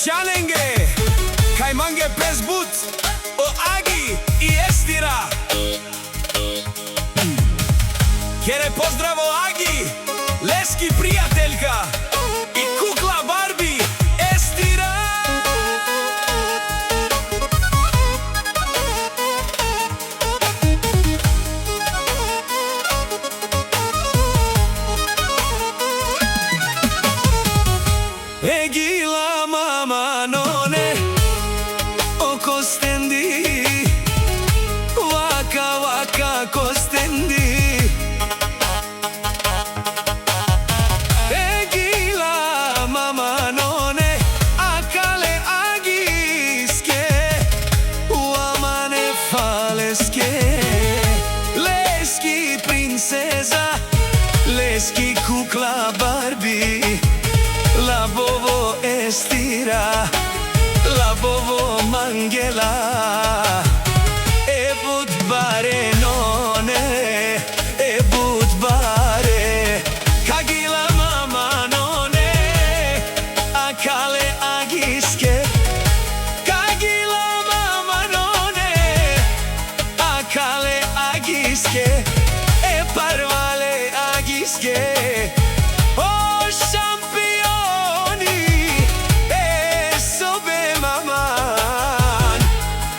Cianenge, kaj mange pesbut o Agi i Estira. Kjere pozdravo Agi, Leski prijateljka i kukla Barbie Estira. Egila mama none o kostendi, waka waka kostendi. Egila mama none akale agiske, uamane faleske. Leski princeza, leski kukla Barbie, la bovo Estira, la bovo Mangela, e but bare none, e but bare. Kagila mama none, akale agiske. Kagila mama none, akale agiske, e parvale agiske. Oh, championi, e sobe maman,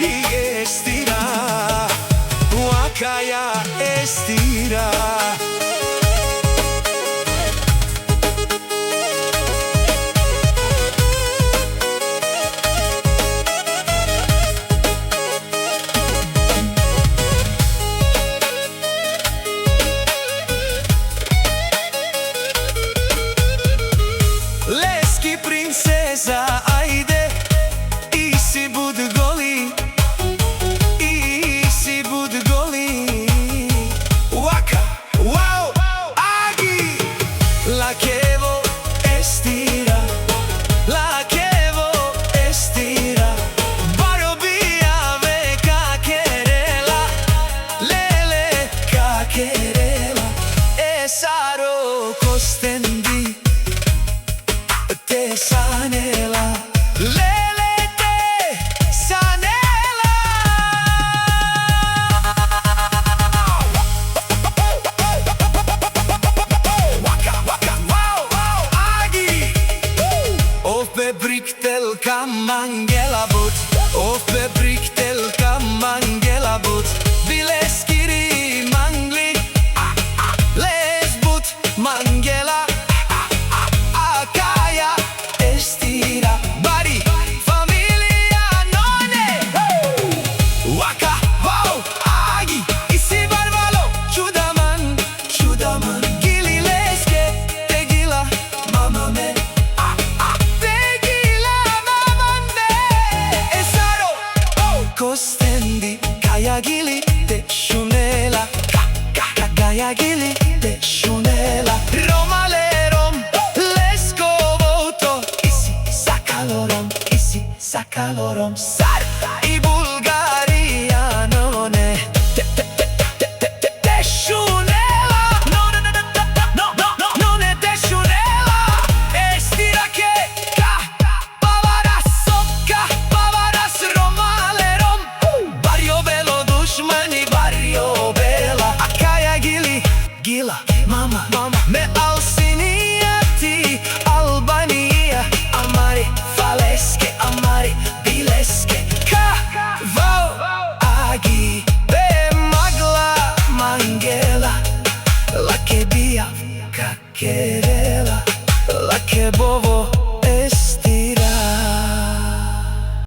i Estira, wakaya Estira. Leski princeza, ajde, i si bud goli, i si bud goli. Waka, wow, Agi, la kevo Estira, la kevo Estira. Barbie ve kakerela, lele kakerela, e saro kostendi te sanela, lele te sanela. Waka waka wow wow Agi, of bebriktelka Mangela but, of bebriktelka Mangela but. Bileskiri mangli, lesbut Mangela. Estira, Bari, familia none. Waka, wow, Agi, isi barbalo, čudaman, čudaman. Gili leske, tegila, mama me. Tegila, mama me. Esaro, kostendi, kaya gili, te šunela. Kaya gili, te šunela. Romalerom, Sakalorom, sar i Bulgarija none, te šunela, none te šunela. Estira ke ka pavaras soka, pavaras romalerom. Barrio belo dušmani, barrio bela. A kaja gili, gila, mama, me alsinijati, Albanija, amari faleske, amari bileske. Kavo Agi, be magla Mangela, lake bija kakerela, lake bovo